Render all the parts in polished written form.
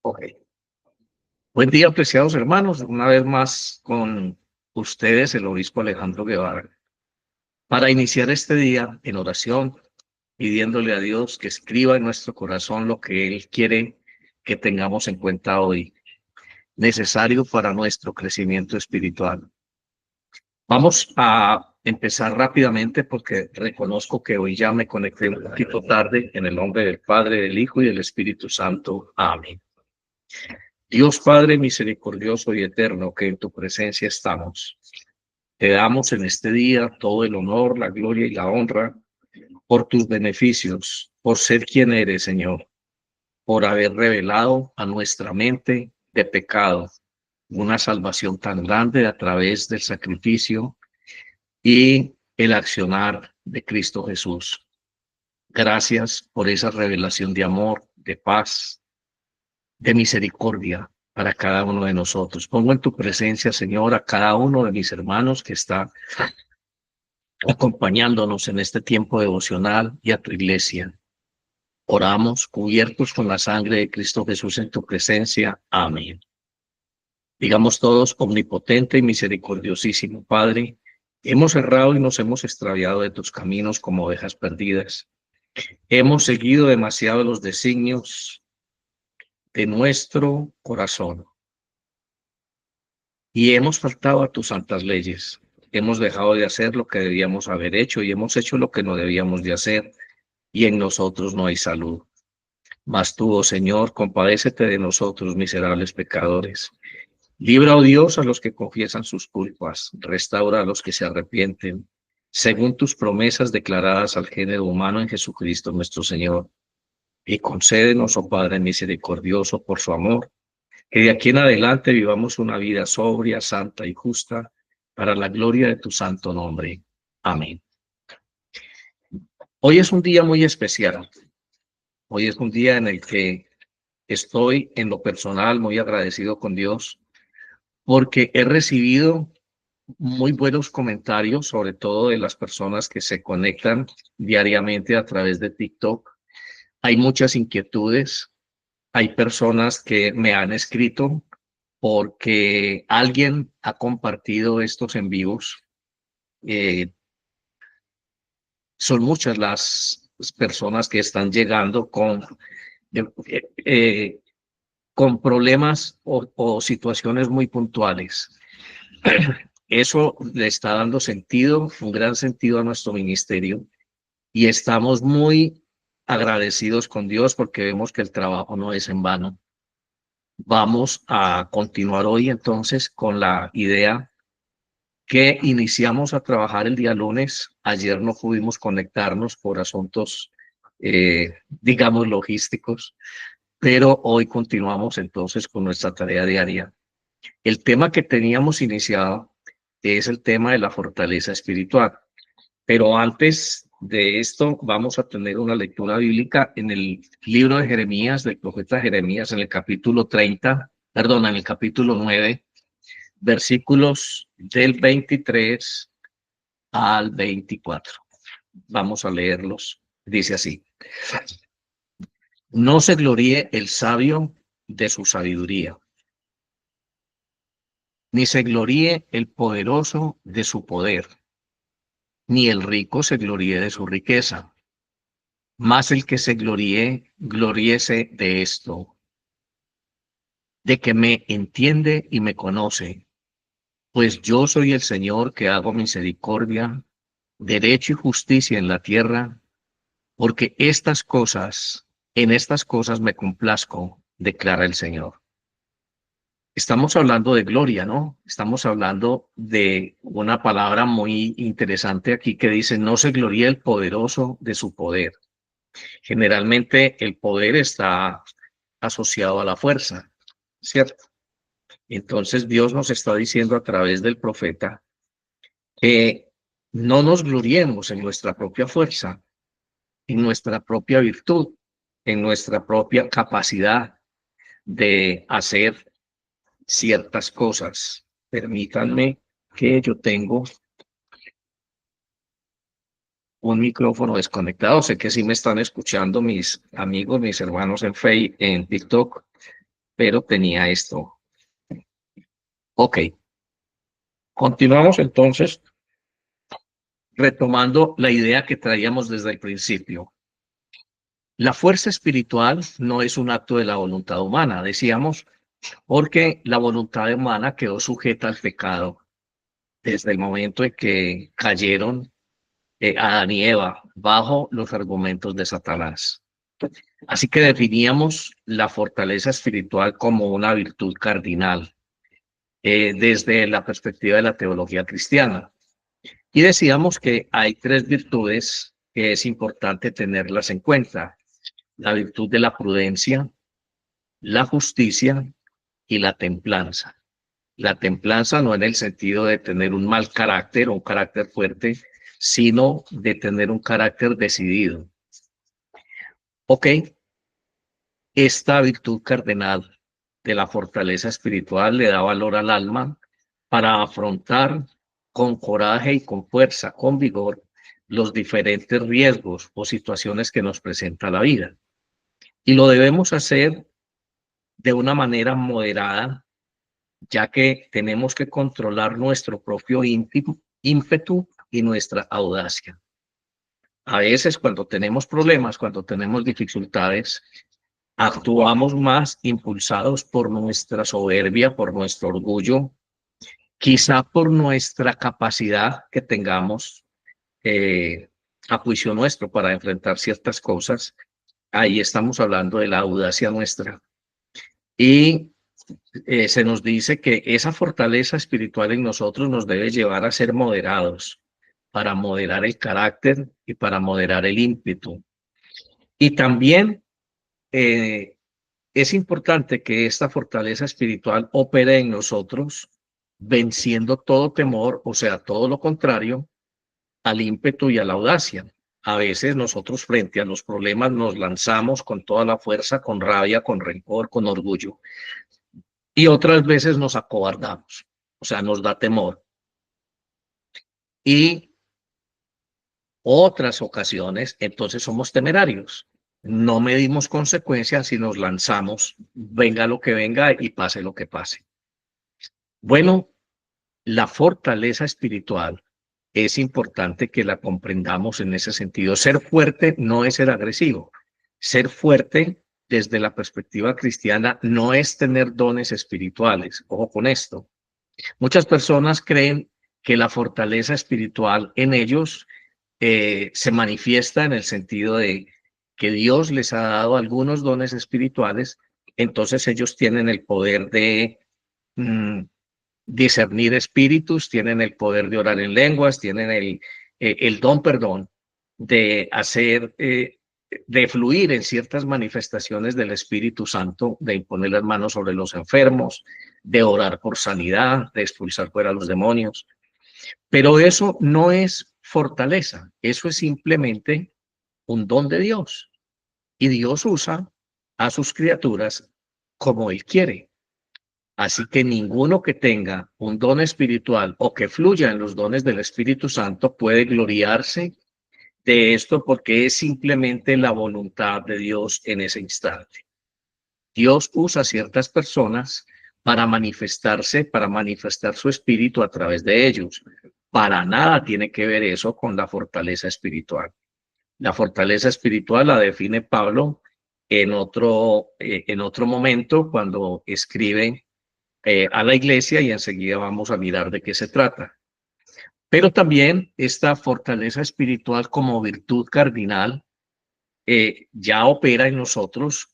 Ok. Buen día, apreciados hermanos. Una vez más con ustedes, el obispo Alejandro Guevara, para iniciar este día en oración, pidiéndole a Dios que escriba en nuestro corazón lo que Él quiere que tengamos en cuenta hoy, necesario para nuestro crecimiento espiritual. Vamos a empezar rápidamente porque reconozco que hoy ya me conecté un poquito tarde en el nombre del Padre, del Hijo y del Espíritu Santo. Amén. Dios Padre misericordioso y eterno, que en tu presencia estamos. Te damos en este día todo el honor, la gloria y la honra por tus beneficios, por ser quien eres, Señor, por haber revelado a nuestra mente de pecado una salvación tan grande a través del sacrificio y el accionar de Cristo Jesús. Gracias por esa revelación de amor, de paz, de misericordia para cada uno de nosotros. Pongo en tu presencia, Señor, a cada uno de mis hermanos que está acompañándonos en este tiempo devocional y a tu iglesia. Oramos cubiertos con la sangre de Cristo Jesús en tu presencia. Amén. Digamos todos, omnipotente y misericordiosísimo Padre, hemos errado y nos hemos extraviado de tus caminos como ovejas perdidas. Hemos seguido demasiado los designios de nuestro corazón y hemos faltado a tus santas leyes. Hemos dejado de hacer lo que debíamos haber hecho y hemos hecho lo que no debíamos de hacer, y en nosotros no hay salud. Mas tú, oh Señor, compadécete de nosotros, miserables pecadores. Libra, oh Dios, a los que confiesan sus culpas, restaura a los que se arrepienten, según tus promesas declaradas al género humano en Jesucristo nuestro Señor. Y concédenos, oh Padre misericordioso, por su amor, que de aquí en adelante vivamos una vida sobria, santa y justa, para la gloria de tu santo nombre. Amén. Hoy es un día muy especial. Hoy es un día en el que estoy en lo personal muy agradecido con Dios porque he recibido muy buenos comentarios, sobre todo de las personas que se conectan diariamente a través de TikTok. Hay muchas inquietudes. Hay personas que me han escrito porque alguien ha compartido estos en vivos. Eh, Son muchas las personas que están llegando eh, eh, con problemas o situaciones muy puntuales. Eso le está dando sentido, un gran sentido a nuestro ministerio, y estamos muy agradecidos con Dios porque vemos que el trabajo no es en vano. Vamos a continuar hoy entonces con la idea que iniciamos a trabajar el día lunes. Ayer no pudimos conectarnos por asuntos, digamos, logísticos, pero hoy continuamos entonces con nuestra tarea diaria. El tema que teníamos iniciado es el tema de la fortaleza espiritual, pero antes de esto vamos a tener una lectura bíblica en el libro de Jeremías, del profeta Jeremías, en el capítulo 30, perdón, en el capítulo 9, versículos del 23 al 24. Vamos a leerlos. Dice así: no se gloríe el sabio de su sabiduría, ni se gloríe el poderoso de su poder, ni el rico se gloríe de su riqueza. Mas el que se gloríe, gloríese de esto, de que me entiende y me conoce, pues yo soy el Señor que hago misericordia, derecho y justicia en la tierra, porque en estas cosas me complazco, declara el Señor. Estamos hablando de gloria, ¿no? Estamos hablando de una palabra muy interesante aquí que dice: no se gloríe el poderoso de su poder. Generalmente el poder está asociado a la fuerza, ¿cierto? Entonces Dios nos está diciendo a través del profeta que no nos gloriemos en nuestra propia fuerza, en nuestra propia virtud, en nuestra propia capacidad de hacer ciertas cosas. Permítanme que yo tengo un micrófono desconectado. Sé que sí me están escuchando mis amigos, mis hermanos en TikTok, pero tenía esto. Ok, continuamos entonces retomando la idea que traíamos desde el principio. La fuerza espiritual no es un acto de la voluntad humana, decíamos, porque la voluntad humana quedó sujeta al pecado desde el momento en que cayeron Adán y Eva bajo los argumentos de Satanás. Así que definíamos la fortaleza espiritual como una virtud cardinal desde la perspectiva de la teología cristiana. Y decíamos que hay tres virtudes que es importante tenerlas en cuenta: la virtud de la prudencia, la justicia y la templanza. La templanza no en el sentido de tener un mal carácter o un carácter fuerte, sino de tener un carácter decidido. Ok, esta virtud cardenal de la fortaleza espiritual le da valor al alma para afrontar con coraje y con fuerza, con vigor, los diferentes riesgos o situaciones que nos presenta la vida. Y lo debemos hacer de una manera moderada, ya que tenemos que controlar nuestro propio ímpetu y nuestra audacia. A veces cuando tenemos problemas, cuando tenemos dificultades, actuamos más impulsados por nuestra soberbia, por nuestro orgullo, quizá por nuestra capacidad que tengamos a juicio nuestro para enfrentar ciertas cosas. Ahí estamos hablando de la audacia nuestra. Y se nos dice que esa fortaleza espiritual en nosotros nos debe llevar a ser moderados, para moderar el carácter y para moderar el ímpetu. Y también es importante que esta fortaleza espiritual opere en nosotros, venciendo todo temor, o sea, todo lo contrario al ímpetu y a la audacia. A veces nosotros frente a los problemas nos lanzamos con toda la fuerza, con rabia, con rencor, con orgullo. Y otras veces nos acobardamos, o sea, nos da temor. Y otras ocasiones, entonces somos temerarios. No medimos consecuencias y nos lanzamos, venga lo que venga y pase lo que pase. Bueno, la fortaleza espiritual es importante que la comprendamos en ese sentido. Ser fuerte no es ser agresivo. Ser fuerte desde la perspectiva cristiana no es tener dones espirituales. Ojo con esto. Muchas personas creen que la fortaleza espiritual en ellos se manifiesta en el sentido de que Dios les ha dado algunos dones espirituales, entonces ellos tienen el poder de discernir espíritus, tienen el poder de orar en lenguas, tienen el don, perdón, de hacer, de fluir en ciertas manifestaciones del Espíritu Santo, de imponer las manos sobre los enfermos, de orar por sanidad, de expulsar fuera a los demonios. Pero eso no es fortaleza, eso es simplemente un don de Dios. Y Dios usa a sus criaturas como Él quiere. Así que ninguno que tenga un don espiritual o que fluya en los dones del Espíritu Santo puede gloriarse de esto porque es simplemente la voluntad de Dios en ese instante. Dios usa a ciertas personas para manifestarse, para manifestar su espíritu a través de ellos. Para nada tiene que ver eso con la fortaleza espiritual. La fortaleza espiritual la define Pablo en otro momento cuando escribe a la iglesia y enseguida vamos a mirar de qué se trata. Pero también esta fortaleza espiritual como virtud cardinal ya opera en nosotros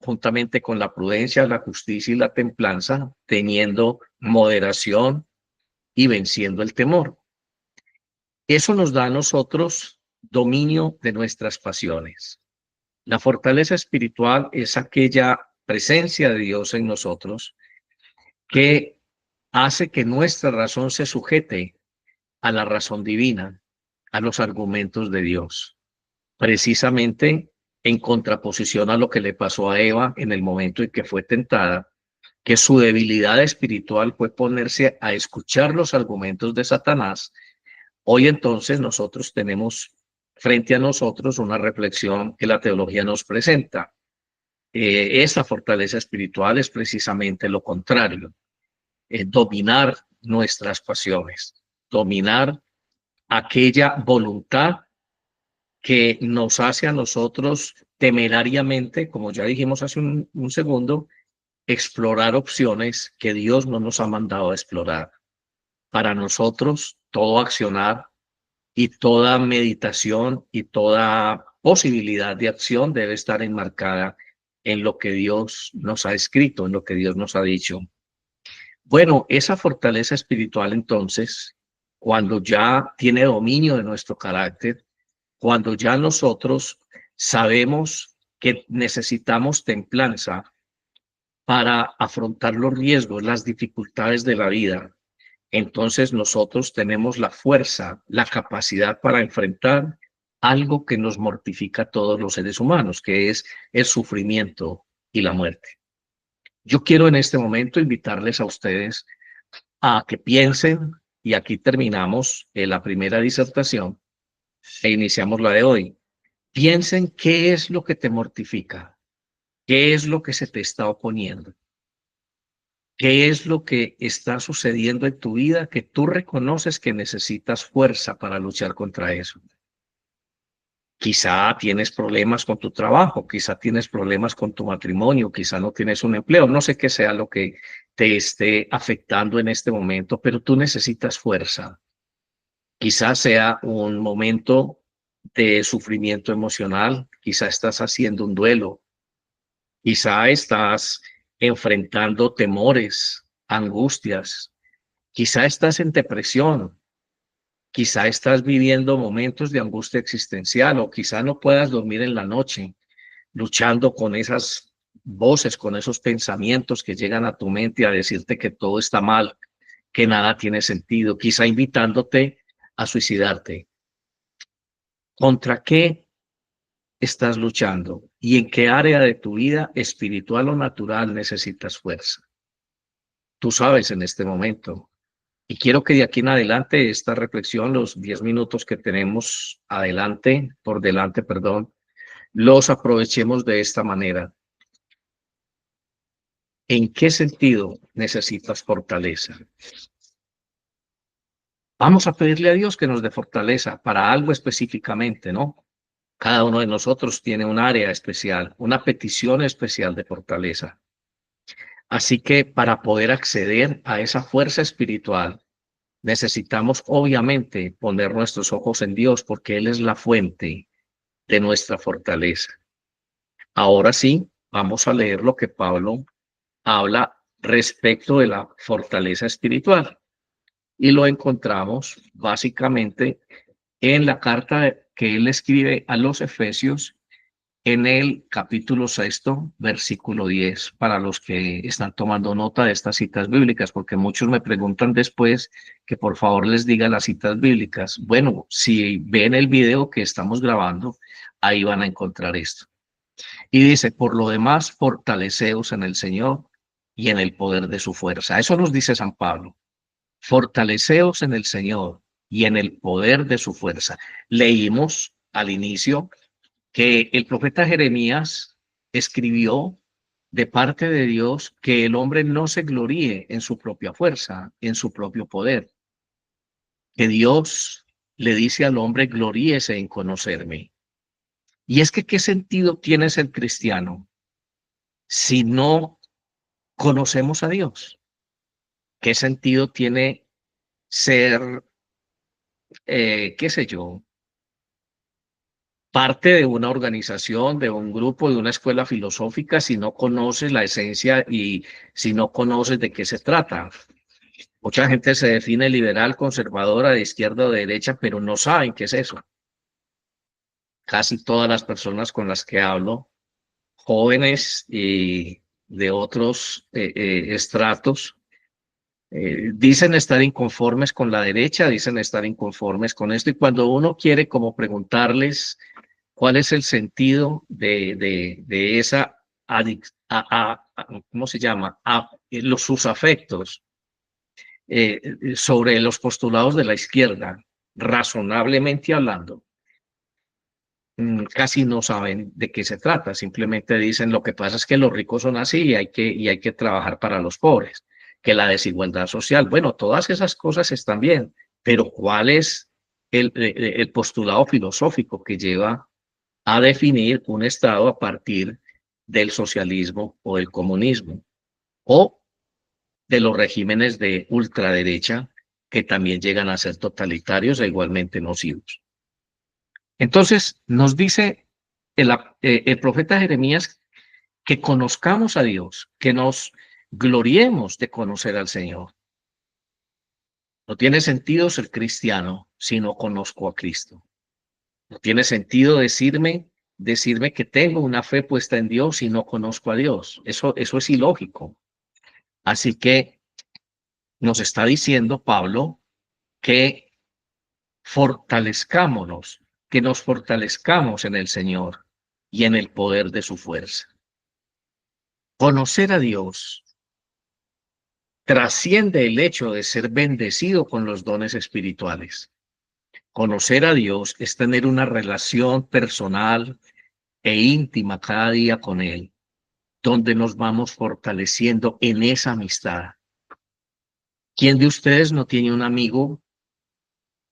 juntamente con la prudencia, la justicia y la templanza, teniendo moderación y venciendo el temor. Eso nos da a nosotros dominio de nuestras pasiones. La fortaleza espiritual es aquella presencia de Dios en nosotros que hace que nuestra razón se sujete a la razón divina, a los argumentos de Dios, precisamente en contraposición a lo que le pasó a Eva en el momento en que fue tentada, que su debilidad espiritual fue ponerse a escuchar los argumentos de Satanás. Hoy entonces nosotros tenemos frente a nosotros una reflexión que la teología nos presenta. Esa fortaleza espiritual es precisamente lo contrario, dominar nuestras pasiones, dominar aquella voluntad que nos hace a nosotros temerariamente, como ya dijimos hace un segundo, explorar opciones que Dios no nos ha mandado a explorar. Para nosotros, todo accionar y toda meditación y toda posibilidad de acción debe estar enmarcada en lo que Dios nos ha escrito, en lo que Dios nos ha dicho. Bueno, esa fortaleza espiritual entonces, cuando ya tiene dominio de nuestro carácter, cuando ya nosotros sabemos que necesitamos templanza para afrontar los riesgos, las dificultades de la vida, entonces nosotros tenemos la fuerza, la capacidad para enfrentar algo que nos mortifica a todos los seres humanos, que es el sufrimiento y la muerte. Yo quiero en este momento invitarles a ustedes a que piensen, y aquí terminamos la primera disertación e iniciamos la de hoy. Piensen qué es lo que te mortifica, qué es lo que se te está oponiendo. ¿Qué es lo que está sucediendo en tu vida que tú reconoces que necesitas fuerza para luchar contra eso? Quizá tienes problemas con tu trabajo, quizá tienes problemas con tu matrimonio, quizá no tienes un empleo, no sé qué sea lo que te esté afectando en este momento, pero tú necesitas fuerza. Quizá sea un momento de sufrimiento emocional, quizá estás haciendo un duelo, quizá estás enfrentando temores, angustias. Quizá estás en depresión, quizá estás viviendo momentos de angustia existencial o quizá no puedas dormir en la noche, luchando con esas voces, con esos pensamientos que llegan a tu mente a decirte que todo está mal, que nada tiene sentido, quizá invitándote a suicidarte. ¿Contra qué estás luchando y en qué área de tu vida espiritual o natural necesitas fuerza? Tú sabes en este momento. Y quiero que de aquí en adelante esta reflexión, los 10 minutos que tenemos por delante, perdón, los aprovechemos de esta manera. ¿En qué sentido necesitas fortaleza? Vamos a pedirle a Dios que nos dé fortaleza para algo específicamente, ¿no? Cada uno de nosotros tiene un área especial, una petición especial de fortaleza. Así que para poder acceder a esa fuerza espiritual, necesitamos obviamente poner nuestros ojos en Dios porque Él es la fuente de nuestra fortaleza. Ahora sí, vamos a leer lo que Pablo habla respecto de la fortaleza espiritual y lo encontramos básicamente en la carta que él escribe a los Efesios en el capítulo 6, versículo 10, para los que están tomando nota de estas citas bíblicas, porque muchos me preguntan después que por favor les diga las citas bíblicas. Bueno, si ven el video que estamos grabando, ahí van a encontrar esto. Y dice, por lo demás, fortaleceos en el Señor y en el poder de su fuerza. Eso nos dice San Pablo. Fortaleceos en el Señor y en el poder de su fuerza. Leímos al inicio que el profeta Jeremías escribió de parte de Dios que el hombre no se gloríe en su propia fuerza, en su propio poder. Que Dios le dice al hombre, gloríese en conocerme. Y es que, ¿qué sentido tiene ser cristiano si no conocemos a Dios? ¿Qué sentido tiene ser, qué sé yo, parte de una organización, de un grupo, de una escuela filosófica si no conoces la esencia y si no conoces de qué se trata? Mucha gente se define liberal, conservadora, de izquierda o de derecha, pero no saben qué es eso. Casi todas las personas con las que hablo, jóvenes y de otros estratos, dicen estar inconformes con la derecha, dicen estar inconformes con esto, y cuando uno quiere como preguntarles cuál es el sentido de esa ¿cómo se llama? Sus afectos sobre los postulados de la izquierda, razonablemente hablando, casi no saben de qué se trata. Simplemente dicen, lo que pasa es que los ricos son así y hay que trabajar para los pobres, que la desigualdad social. Bueno, todas esas cosas están bien, pero ¿cuál es el postulado filosófico que lleva a definir un Estado a partir del socialismo o del comunismo o de los regímenes de ultraderecha que también llegan a ser totalitarios e igualmente nocivos? Entonces, nos dice el profeta Jeremías que conozcamos a Dios, que nos gloriemos de conocer al Señor. No tiene sentido ser cristiano si no conozco a Cristo. No tiene sentido decirme que tengo una fe puesta en Dios si no conozco a Dios. Eso es ilógico. Así que nos está diciendo Pablo que fortalezcámonos, que nos fortalezcamos en el Señor y en el poder de su fuerza. Conocer a Dios trasciende el hecho de ser bendecido con los dones espirituales. Conocer a Dios es tener una relación personal e íntima cada día con Él, donde nos vamos fortaleciendo en esa amistad. ¿Quién de ustedes no tiene un amigo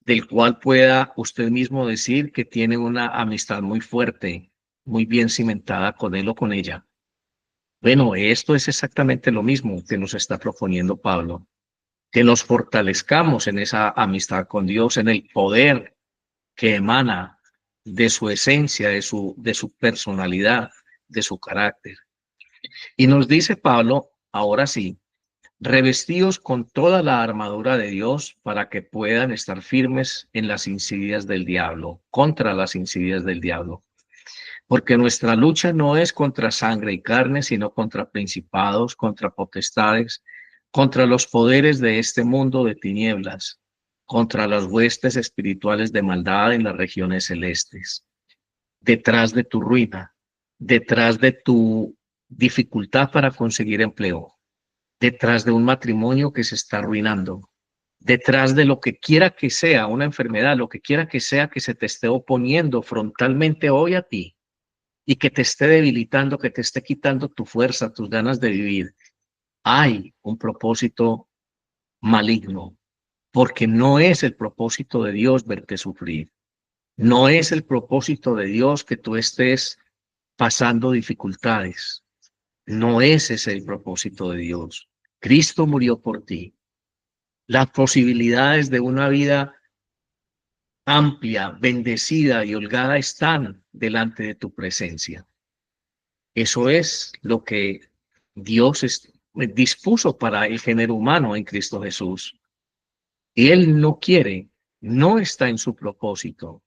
del cual pueda usted mismo decir que tiene una amistad muy fuerte, muy bien cimentada con él o con ella? Bueno, esto es exactamente lo mismo que nos está proponiendo Pablo, que nos fortalezcamos en esa amistad con Dios, en el poder que emana de su esencia, de su personalidad, de su carácter. Y nos dice Pablo, ahora sí, revestidos con toda la armadura de Dios para que puedan estar firmes en las insidias del diablo, contra las insidias del diablo. Porque nuestra lucha no es contra sangre y carne, sino contra principados, contra potestades, contra los poderes de este mundo de tinieblas, contra las huestes espirituales de maldad en las regiones celestes. Detrás de tu ruina, detrás de tu dificultad para conseguir empleo, detrás de un matrimonio que se está arruinando, detrás de lo que quiera que sea, una enfermedad, lo que quiera que sea que se te esté oponiendo frontalmente hoy a ti y que te esté debilitando, que te esté quitando tu fuerza, tus ganas de vivir, hay un propósito maligno, porque no es el propósito de Dios verte sufrir. No es el propósito de Dios que tú estés pasando dificultades. No es ese el propósito de Dios. Cristo murió por ti. Las posibilidades de una vida amplia, bendecida y holgada están delante de tu presencia. Eso es lo que Dios dispuso para el género humano en Cristo Jesús. Y Él no quiere, no está en su propósito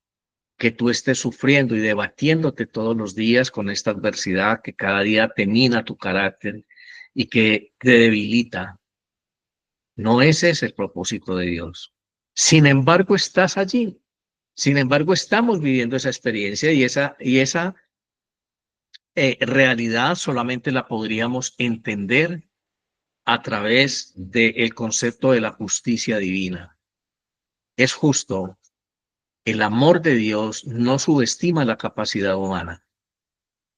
que tú estés sufriendo y debatiéndote todos los días con esta adversidad que cada día te mina tu carácter y que te debilita. No ese es el propósito de Dios. Sin embargo, estás allí. Sin embargo, estamos viviendo esa experiencia y esa realidad solamente la podríamos entender a través del concepto de la justicia divina. Es justo. El amor de Dios no subestima la capacidad humana.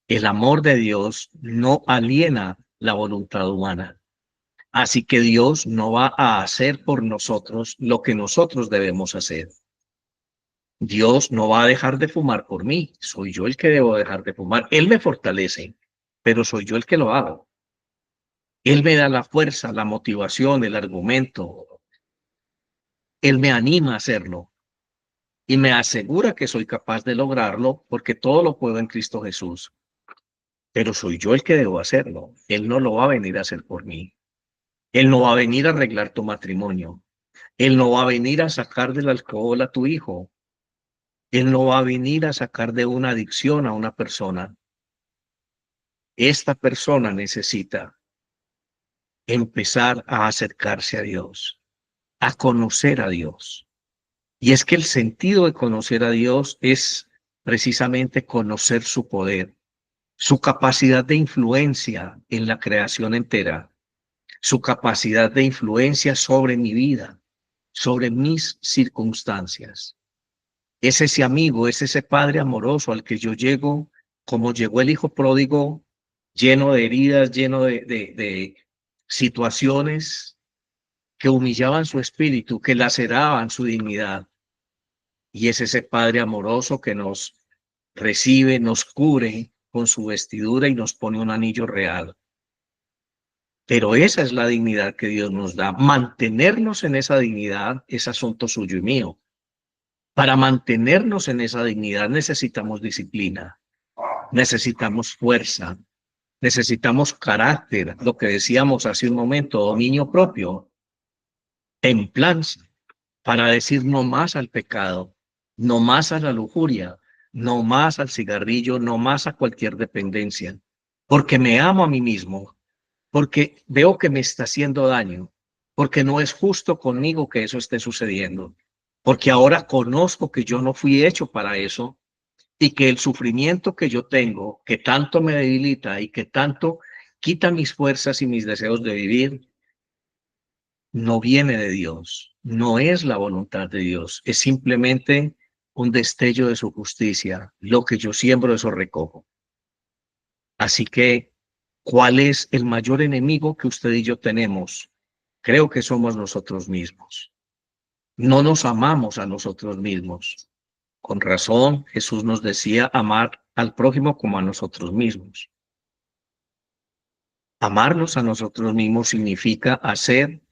El amor de Dios no aliena la voluntad humana. Así que Dios no va a hacer por nosotros lo que nosotros debemos hacer. Dios no va a dejar de fumar por mí. Soy yo el que debo dejar de fumar. Él me fortalece, pero soy yo el que lo hago. Él me da la fuerza, la motivación, el argumento. Él me anima a hacerlo y me asegura que soy capaz de lograrlo porque todo lo puedo en Cristo Jesús. Pero soy yo el que debo hacerlo. Él no lo va a venir a hacer por mí. Él no va a venir a arreglar tu matrimonio. Él no va a venir a sacar del alcohol a tu hijo. Él no va a venir a sacar de una adicción a una persona. Esta persona necesita empezar a acercarse a Dios, a conocer a Dios. Y es que el sentido de conocer a Dios es precisamente conocer su poder, su capacidad de influencia en la creación entera, su capacidad de influencia sobre mi vida, sobre mis circunstancias. Es ese amigo, es ese padre amoroso al que yo llego, como llegó el hijo pródigo, lleno de heridas, lleno de situaciones que humillaban su espíritu, que laceraban su dignidad. Y es ese padre amoroso que nos recibe, nos cubre con su vestidura y nos pone un anillo real. Pero esa es la dignidad que Dios nos da. Mantenernos en esa dignidad es asunto suyo y mío. Para mantenernos en esa dignidad necesitamos disciplina, necesitamos fuerza, necesitamos carácter, lo que decíamos hace un momento, dominio propio, templanza, para decir no más al pecado, no más a la lujuria, no más al cigarrillo, no más a cualquier dependencia, porque me amo a mí mismo, porque veo que me está haciendo daño, porque no es justo conmigo que eso esté sucediendo, porque ahora conozco que yo no fui hecho para eso y que el sufrimiento que yo tengo, que tanto me debilita y que tanto quita mis fuerzas y mis deseos de vivir, no viene de Dios, no es la voluntad de Dios, es simplemente un destello de su justicia. Lo que yo siembro, eso recojo. Así que, ¿cuál es el mayor enemigo que usted y yo tenemos? Creo que somos nosotros mismos. No nos amamos a nosotros mismos. Con razón, Jesús nos decía amar al prójimo como a nosotros mismos. Amarnos a nosotros mismos significa hacer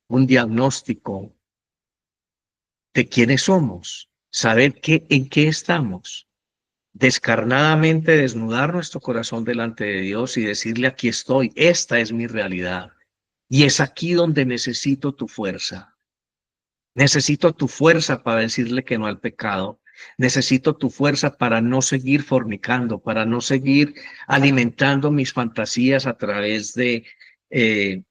un diagnóstico de quiénes somos, saber en qué estamos, descarnadamente desnudar nuestro corazón delante de Dios y decirle, aquí estoy, esta es mi realidad. Y es aquí donde necesito tu fuerza. Necesito tu fuerza para decirle que no al pecado. Necesito tu fuerza para no seguir fornicando, para no seguir alimentando mis fantasías a través de eh,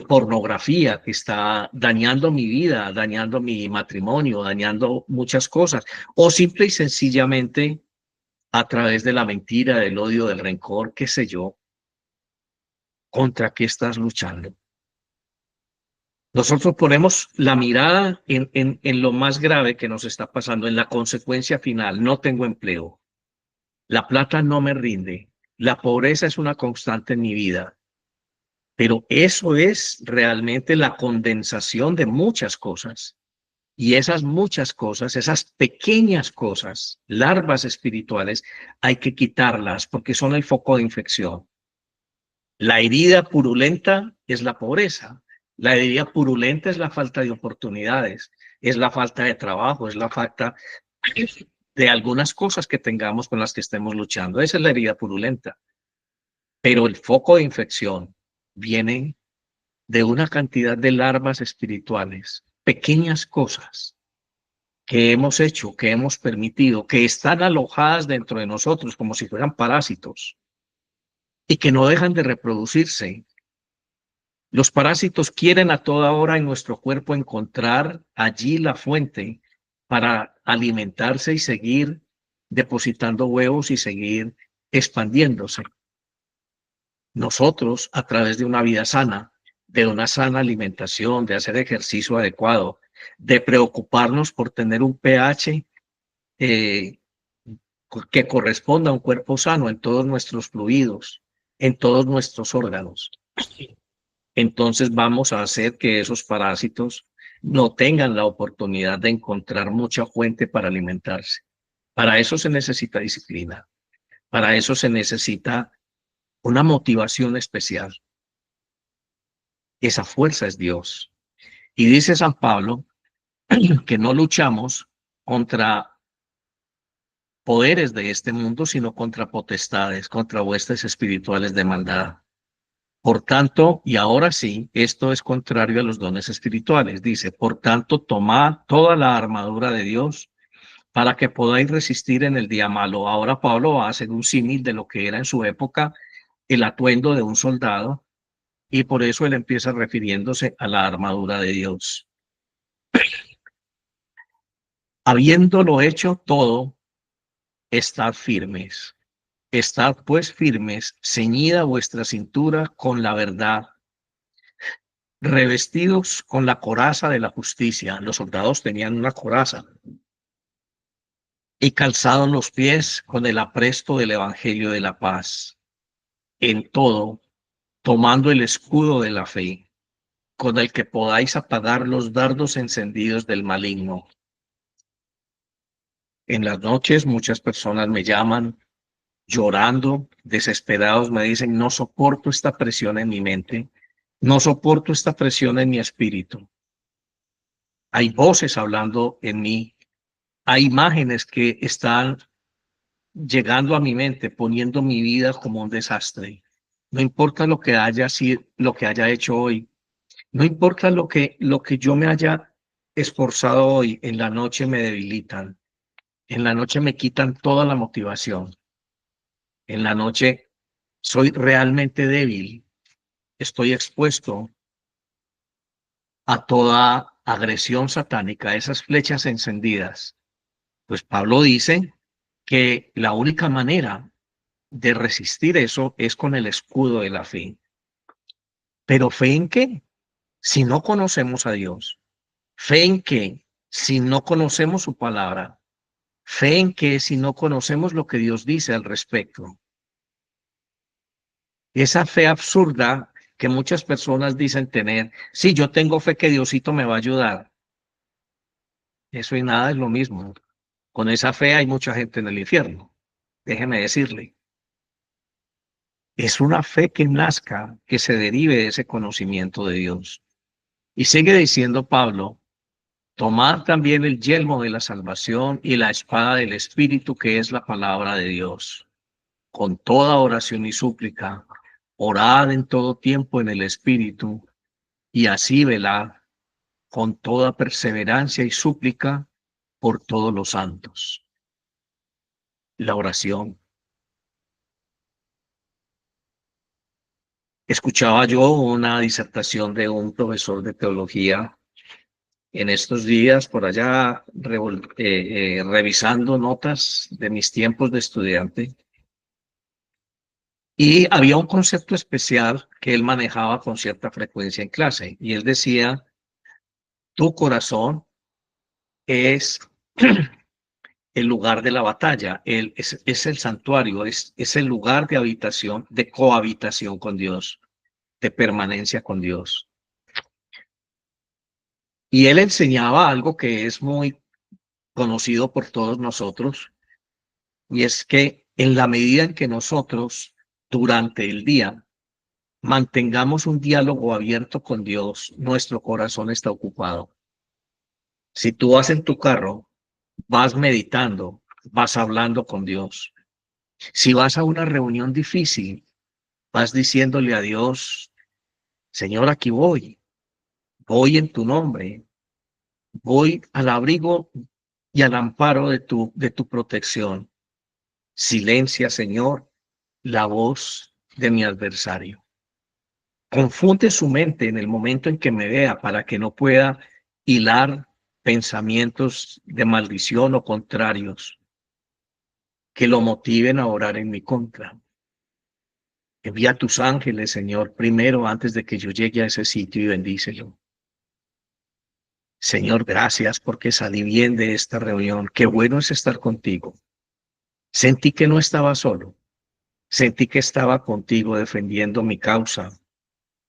pornografía que está dañando mi vida, dañando mi matrimonio, dañando muchas cosas, o simple y sencillamente a través de la mentira, del odio, del rencor, qué sé yo, contra qué estás luchando. Nosotros ponemos la mirada en lo más grave que nos está pasando, en la consecuencia final. No tengo empleo, la plata no me rinde, la pobreza es una constante en mi vida, pero eso es realmente la condensación de muchas cosas. Y esas muchas cosas, esas pequeñas cosas, larvas espirituales, hay que quitarlas porque son el foco de infección. La herida purulenta es la pobreza. La herida purulenta es la falta de oportunidades, es la falta de trabajo, es la falta de algunas cosas que tengamos con las que estemos luchando. Esa es la herida purulenta. Pero el foco de infección viene de una cantidad de larvas espirituales, pequeñas cosas que hemos hecho, que hemos permitido, que están alojadas dentro de nosotros como si fueran parásitos y que no dejan de reproducirse. Los parásitos quieren a toda hora en nuestro cuerpo encontrar allí la fuente para alimentarse y seguir depositando huevos y seguir expandiéndose. Nosotros, a través de una vida sana, de una sana alimentación, de hacer ejercicio adecuado, de preocuparnos por tener un pH eh, que corresponda a un cuerpo sano en todos nuestros fluidos, en todos nuestros órganos. Entonces vamos a hacer que esos parásitos no tengan la oportunidad de encontrar mucha fuente para alimentarse. Para eso se necesita disciplina, para eso se necesita una motivación especial. Esa fuerza es Dios. Y dice San Pablo que no luchamos contra poderes de este mundo, sino contra potestades, contra huestes espirituales de maldad. Por tanto, y ahora sí, esto es contrario a los dones espirituales. Dice, por tanto, tomad toda la armadura de Dios para que podáis resistir en el día malo. Ahora Pablo va a hacer un símil de lo que era en su época el atuendo de un soldado, y por eso él empieza refiriéndose a la armadura de Dios. Habiéndolo hecho todo, estad firmes. Estad pues firmes, ceñida vuestra cintura con la verdad, revestidos con la coraza de la justicia. Los soldados tenían una coraza y calzados los pies con el apresto del Evangelio de la paz. En todo, tomando el escudo de la fe, con el que podáis apagar los dardos encendidos del maligno. En las noches muchas personas me llaman llorando, desesperados, me dicen, no soporto esta presión en mi mente, no soporto esta presión en mi espíritu. Hay voces hablando en mí, hay imágenes que están llegando a mi mente, poniendo mi vida como un desastre. No importa lo que haya sido, lo que haya hecho hoy, no importa lo que yo me haya esforzado hoy, en la noche me debilitan, en la noche me quitan toda la motivación, en la noche soy realmente débil, estoy expuesto a toda agresión satánica, a esas flechas encendidas. Pues Pablo dice que la única manera de resistir eso es con el escudo de la fe. ¿Pero fe en qué? Si no conocemos a Dios. ¿Fe en qué? Si no conocemos su palabra. ¿Fe en qué? Si no conocemos lo que Dios dice al respecto. Esa fe absurda que muchas personas dicen tener. Sí, yo tengo fe que Diosito me va a ayudar. Eso y nada es lo mismo. Con esa fe hay mucha gente en el infierno. Déjeme decirle. Es una fe que nazca, que se derive de ese conocimiento de Dios. Y sigue diciendo Pablo, tomad también el yelmo de la salvación y la espada del Espíritu, que es la palabra de Dios. Con toda oración y súplica, orad en todo tiempo en el Espíritu, y así velad con toda perseverancia y súplica por todos los santos. La oración. Escuchaba yo una disertación de un profesor de teología en estos días por allá revisando notas de mis tiempos de estudiante, y había un concepto especial que él manejaba con cierta frecuencia en clase, y él decía, tu corazón es el lugar de la batalla, es el santuario, es el lugar de habitación, de cohabitación con Dios, de permanencia con Dios. Y él enseñaba algo que es muy conocido por todos nosotros, y es que en la medida en que nosotros durante el día mantengamos un diálogo abierto con Dios, nuestro corazón está ocupado. Si tú vas en tu carro, vas meditando, vas hablando con Dios. Si vas a una reunión difícil, vas diciéndole a Dios, Señor, aquí voy en tu nombre, voy al abrigo y al amparo de tu protección. Silencia, Señor, la voz de mi adversario. Confunde su mente en el momento en que me vea para que no pueda hilar pensamientos de maldición o contrarios que lo motiven a orar en mi contra. Envía tus ángeles, Señor, primero antes de que yo llegue a ese sitio y bendícelo. Señor, gracias porque salí bien de esta reunión. Qué bueno es estar contigo. Sentí que no estaba solo. Sentí que estaba contigo defendiendo mi causa,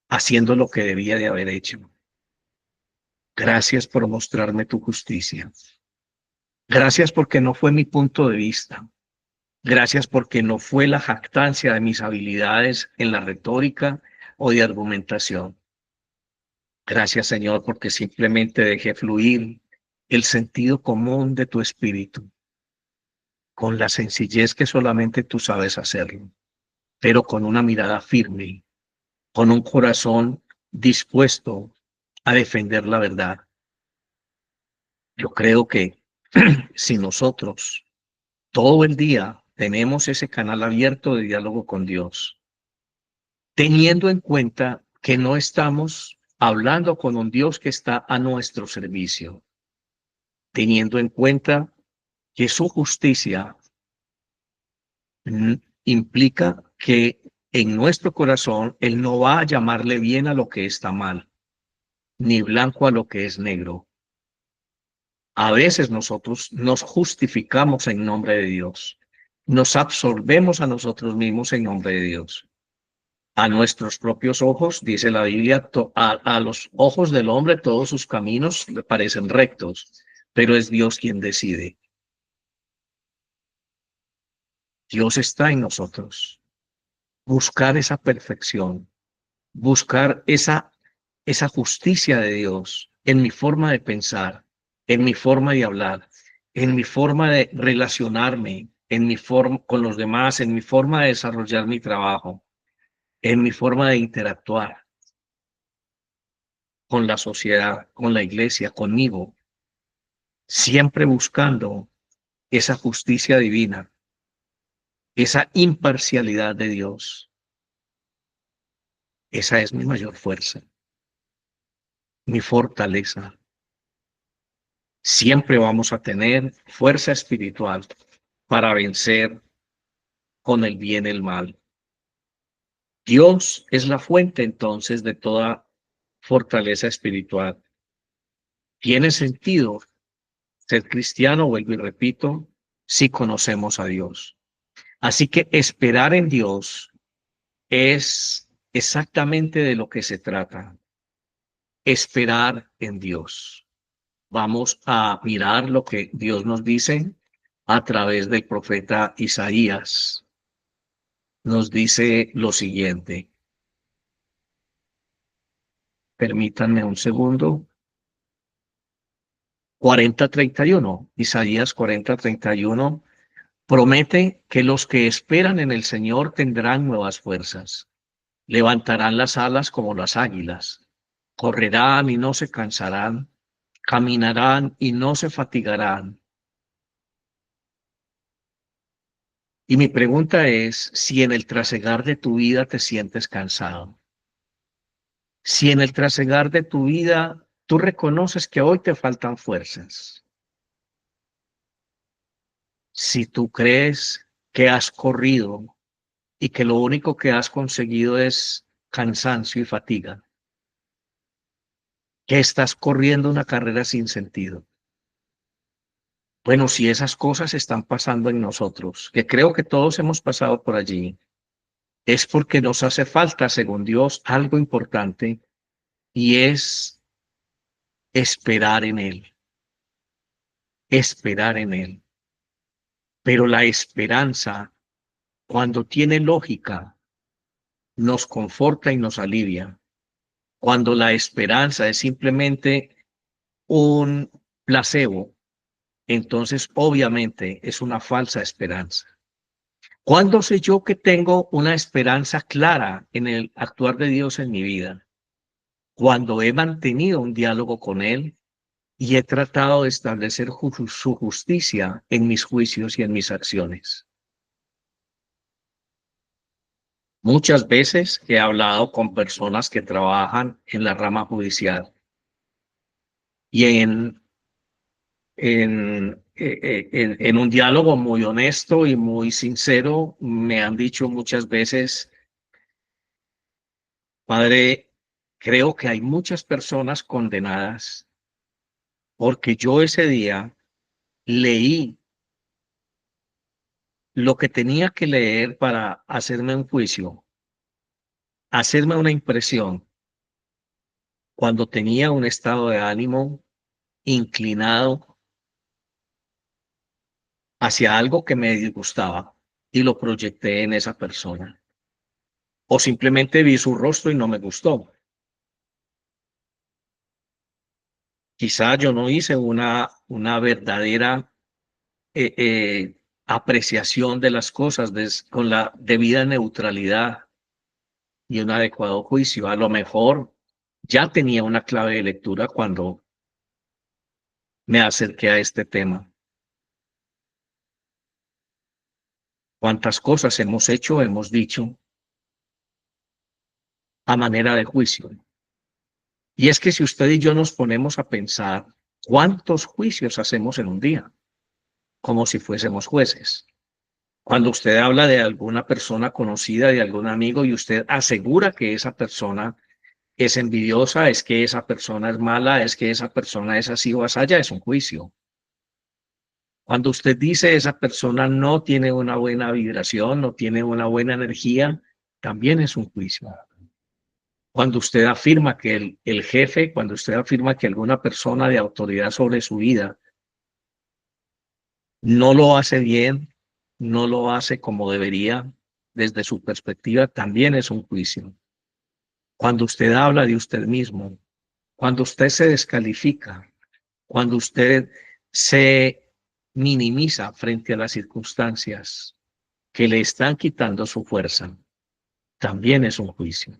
haciendo lo que debía de haber hecho. Gracias por mostrarme tu justicia. Gracias porque no fue mi punto de vista. Gracias porque no fue la jactancia de mis habilidades en la retórica o de argumentación. Gracias, Señor, porque simplemente dejé fluir el sentido común de tu espíritu, con la sencillez que solamente tú sabes hacerlo, pero con una mirada firme, con un corazón dispuesto a defender la verdad. Yo creo que si nosotros todo el día tenemos ese canal abierto de diálogo con Dios, teniendo en cuenta que no estamos hablando con un Dios que está a nuestro servicio, teniendo en cuenta que su justicia implica que en nuestro corazón Él no va a llamarle bien a lo que está mal, ni blanco a lo que es negro. A veces nosotros nos justificamos en nombre de Dios. Nos absorbemos a nosotros mismos en nombre de Dios. A nuestros propios ojos, dice la Biblia, a los ojos del hombre todos sus caminos le parecen rectos, pero es Dios quien decide. Dios está en nosotros. Buscar esa perfección, buscar esa justicia de Dios en mi forma de pensar, en mi forma de hablar, en mi forma de relacionarme, en mi forma con los demás, en mi forma de desarrollar mi trabajo, en mi forma de interactuar con la sociedad, con la iglesia, conmigo, siempre buscando esa justicia divina, esa imparcialidad de Dios. Esa es mi mayor fuerza, mi fortaleza. Siempre vamos a tener fuerza espiritual para vencer con el bien y el mal. Dios es la fuente entonces de toda fortaleza espiritual. Tiene sentido ser cristiano, vuelvo y repito, si conocemos a Dios. Así que esperar en Dios es exactamente de lo que se trata. Esperar en Dios. Vamos a mirar lo que Dios nos dice a través del profeta Isaías. Nos dice lo siguiente. Permítanme un segundo. 40:31, Isaías 40:31, promete que los que esperan en el Señor tendrán nuevas fuerzas. Levantarán las alas como las águilas. Correrán y no se cansarán. Caminarán y no se fatigarán. Y mi pregunta es, si en el trasegar de tu vida te sientes cansado, si en el trasegar de tu vida tú reconoces que hoy te faltan fuerzas, si tú crees que has corrido y que lo único que has conseguido es cansancio y fatiga, que estás corriendo una carrera sin sentido. Bueno, si esas cosas están pasando en nosotros, que creo que todos hemos pasado por allí, es porque nos hace falta, según Dios, algo importante y es esperar en Él, esperar en Él. Pero la esperanza, cuando tiene lógica, nos conforta y nos alivia. Cuando la esperanza es simplemente un placebo, entonces obviamente es una falsa esperanza. ¿Cuándo sé yo que tengo una esperanza clara en el actuar de Dios en mi vida? Cuando he mantenido un diálogo con Él y he tratado de establecer su justicia en mis juicios y en mis acciones. Muchas veces he hablado con personas que trabajan en la rama judicial y en un diálogo muy honesto y muy sincero me han dicho muchas veces, padre, creo que hay muchas personas condenadas porque yo ese día leí lo que tenía que leer para hacerme un juicio, hacerme una impresión cuando tenía un estado de ánimo inclinado hacia algo que me disgustaba y lo proyecté en esa persona. O simplemente vi su rostro y no me gustó. Quizá yo no hice una verdadera apreciación de las cosas con la debida neutralidad y un adecuado juicio. A lo mejor ya tenía una clave de lectura cuando me acerqué a este tema. ¿Cuántas cosas hemos hecho, hemos dicho a manera de juicio? Y es que si usted y yo nos ponemos a pensar, ¿cuántos juicios hacemos en un día? Como si fuésemos jueces. Cuando usted habla de alguna persona conocida, de algún amigo, y usted asegura que esa persona es envidiosa, es que esa persona es mala, es que esa persona es así o así, es un juicio. Cuando usted dice esa persona no tiene una buena vibración, no tiene una buena energía, también es un juicio. Cuando usted afirma que el jefe, cuando usted afirma que alguna persona de autoridad sobre su vida no lo hace bien, no lo hace como debería, desde su perspectiva, también es un juicio. Cuando usted habla de usted mismo, cuando usted se descalifica, cuando usted se minimiza frente a las circunstancias que le están quitando su fuerza, también es un juicio.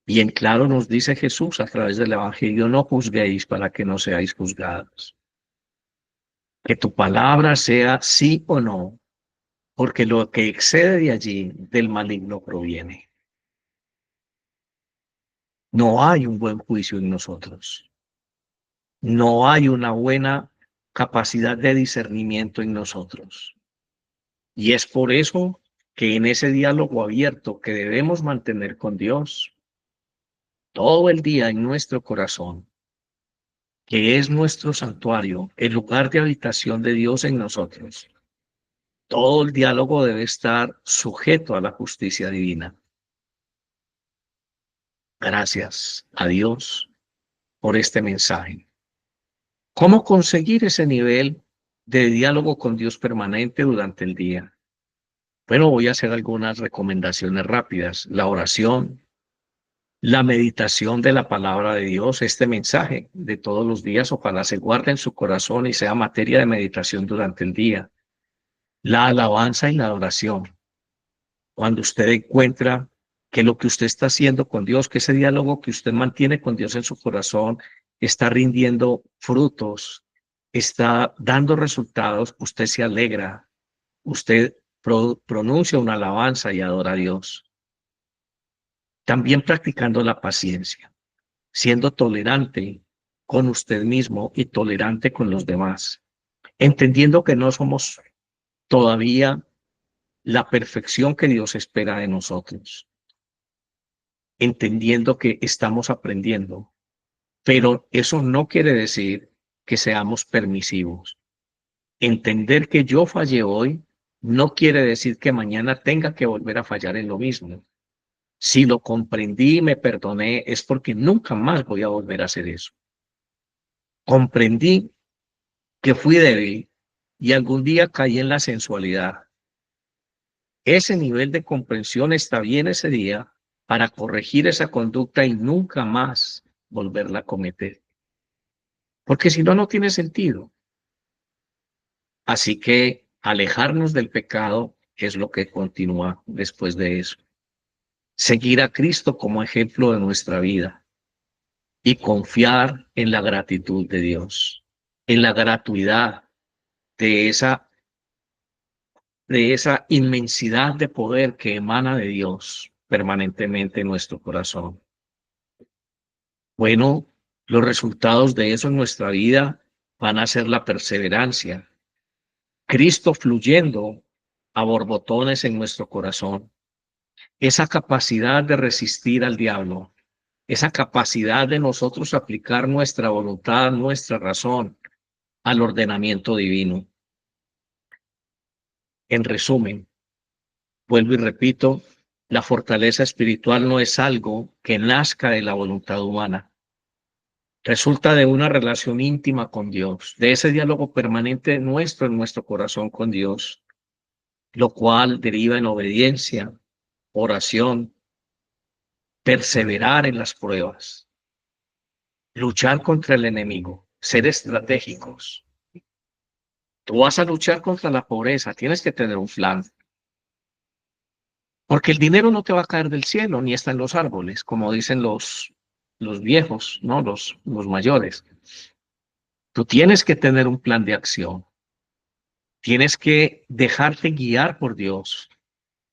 Y en claro nos dice Jesús a través del Evangelio, no juzguéis para que no seáis juzgados. Que tu palabra sea sí o no, porque lo que excede de allí, del maligno proviene. No hay un buen juicio en nosotros. No hay una buena capacidad de discernimiento en nosotros. Y es por eso que en ese diálogo abierto que debemos mantener con Dios todo el día en nuestro corazón, que es nuestro santuario, el lugar de habitación de Dios en nosotros, todo el diálogo debe estar sujeto a la justicia divina. Gracias a Dios por este mensaje. ¿Cómo conseguir ese nivel de diálogo con Dios permanente durante el día? Bueno, voy a hacer algunas recomendaciones rápidas. La oración, la meditación de la palabra de Dios, este mensaje de todos los días, ojalá se guarde en su corazón y sea materia de meditación durante el día. La alabanza y la adoración. Cuando usted encuentra que lo que usted está haciendo con Dios, que ese diálogo que usted mantiene con Dios en su corazón está rindiendo frutos, está dando resultados, usted se alegra, usted pronuncia una alabanza y adora a Dios. También practicando la paciencia, siendo tolerante con usted mismo y tolerante con los demás, entendiendo que no somos todavía la perfección que Dios espera de nosotros, entendiendo que estamos aprendiendo, pero eso no quiere decir que seamos permisivos. Entender que yo fallé hoy no quiere decir que mañana tenga que volver a fallar en lo mismo. Si lo comprendí y me perdoné, es porque nunca más voy a volver a hacer eso. Comprendí que fui débil y algún día caí en la sensualidad. Ese nivel de comprensión está bien ese día para corregir esa conducta y nunca más volverla a cometer. Porque si no, no tiene sentido. Así que alejarnos del pecado es lo que continúa después de eso. Seguir a Cristo como ejemplo de nuestra vida y confiar en la gratitud de Dios, en la gratuidad de esa inmensidad de poder que emana de Dios permanentemente en nuestro corazón. Bueno, los resultados de eso en nuestra vida van a ser la perseverancia, Cristo fluyendo a borbotones en nuestro corazón, esa capacidad de resistir al diablo, esa capacidad de nosotros aplicar nuestra voluntad, nuestra razón al ordenamiento divino. En resumen, vuelvo y repito, la fortaleza espiritual no es algo que nazca de la voluntad humana. Resulta de una relación íntima con Dios, de ese diálogo permanente nuestro en nuestro corazón con Dios, lo cual deriva en obediencia, oración, perseverar en las pruebas, luchar contra el enemigo, ser estratégicos. Tú vas a luchar contra la pobreza, tienes que tener un plan. Porque el dinero no te va a caer del cielo, ni está en los árboles, como dicen los viejos, ¿no? Los mayores. Tú tienes que tener un plan de acción. Tienes que dejarte guiar por Dios,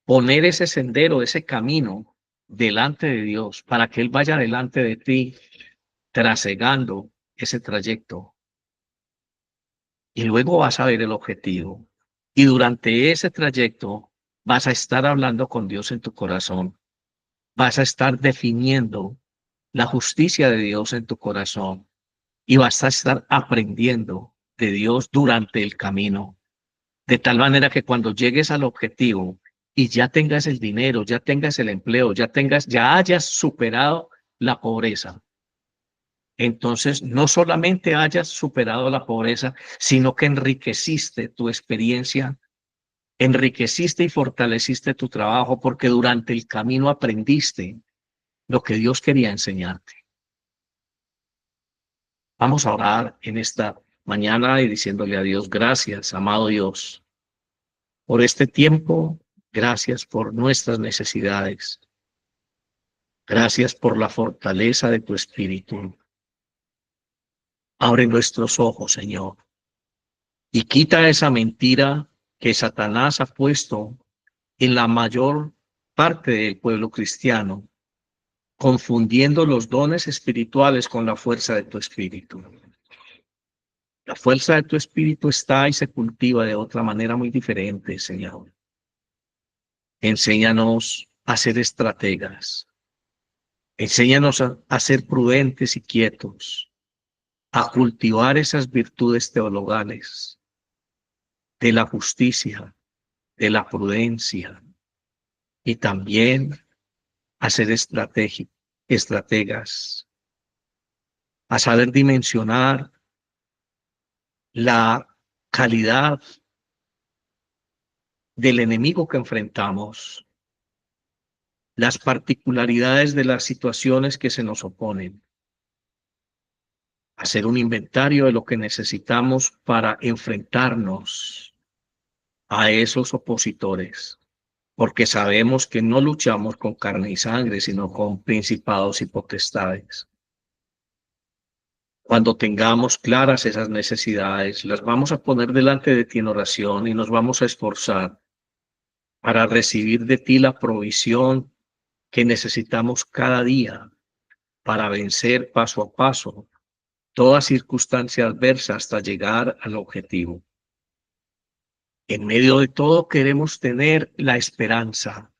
poner ese sendero, ese camino delante de Dios para que Él vaya delante de ti, trasegando ese trayecto. Y luego vas a ver el objetivo. Y durante ese trayecto vas a estar hablando con Dios en tu corazón. Vas a estar definiendo la justicia de Dios en tu corazón y vas a estar aprendiendo de Dios durante el camino, de tal manera que cuando llegues al objetivo y ya tengas el dinero, ya tengas el empleo, ya hayas superado la pobreza, entonces no solamente hayas superado la pobreza, sino que enriqueciste tu experiencia, enriqueciste y fortaleciste tu trabajo, porque durante el camino aprendiste lo que Dios quería enseñarte. Vamos a orar en esta mañana y diciéndole a Dios, gracias, amado Dios, por este tiempo, gracias por nuestras necesidades, gracias por la fortaleza de tu espíritu. Abre nuestros ojos, Señor, y quita esa mentira que Satanás ha puesto en la mayor parte del pueblo cristiano, confundiendo los dones espirituales con la fuerza de tu espíritu. La fuerza de tu espíritu está y se cultiva de otra manera muy diferente, Señor. Enséñanos a ser estrategas. Enséñanos a ser prudentes y quietos, a cultivar esas virtudes teologales de la justicia, de la prudencia y también a ser estrategas, a saber dimensionar la calidad del enemigo que enfrentamos, las particularidades de las situaciones que se nos oponen, hacer un inventario de lo que necesitamos para enfrentarnos a esos opositores, porque sabemos que no luchamos con carne y sangre, sino con principados y potestades. Cuando tengamos claras esas necesidades, las vamos a poner delante de ti en oración y nos vamos a esforzar para recibir de ti la provisión que necesitamos cada día para vencer paso a paso toda circunstancia adversa hasta llegar al objetivo. En medio de todo queremos tener la esperanza,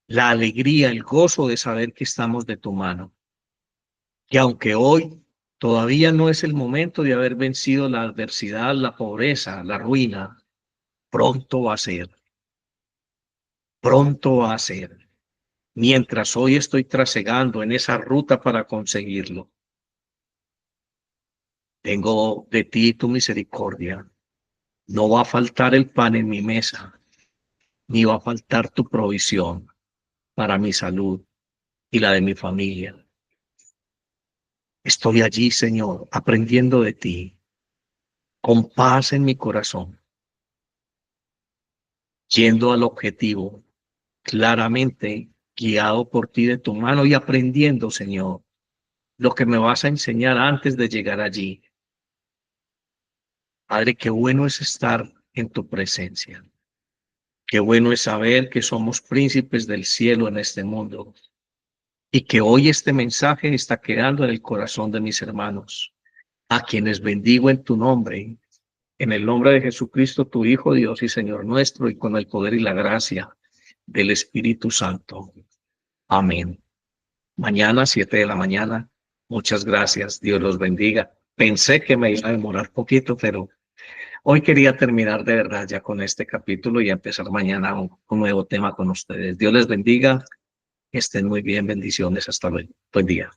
la alegría, el gozo de saber que estamos de tu mano. Que aunque hoy todavía no es el momento de haber vencido la adversidad, la pobreza, la ruina, pronto va a ser. Pronto va a ser. Mientras hoy estoy trasegando en esa ruta para conseguirlo. Tengo de ti tu misericordia. No va a faltar el pan en mi mesa, ni va a faltar tu provisión para mi salud y la de mi familia. Estoy allí, Señor, aprendiendo de ti, con paz en mi corazón, yendo al objetivo, claramente guiado por ti de tu mano y aprendiendo, Señor, lo que me vas a enseñar antes de llegar allí. Padre, qué bueno es estar en tu presencia. Qué bueno es saber que somos príncipes del cielo en este mundo y que hoy este mensaje está quedando en el corazón de mis hermanos, a quienes bendigo en tu nombre, en el nombre de Jesucristo, tu Hijo, Dios y Señor nuestro, y con el poder y la gracia del Espíritu Santo. Amén. Mañana, 7 de la mañana. Muchas gracias. Dios los bendiga. Pensé que me iba a demorar poquito, pero hoy quería terminar de verdad ya con este capítulo y empezar mañana un nuevo tema con ustedes. Dios les bendiga. Que estén muy bien. Bendiciones. Hasta luego. Buen día.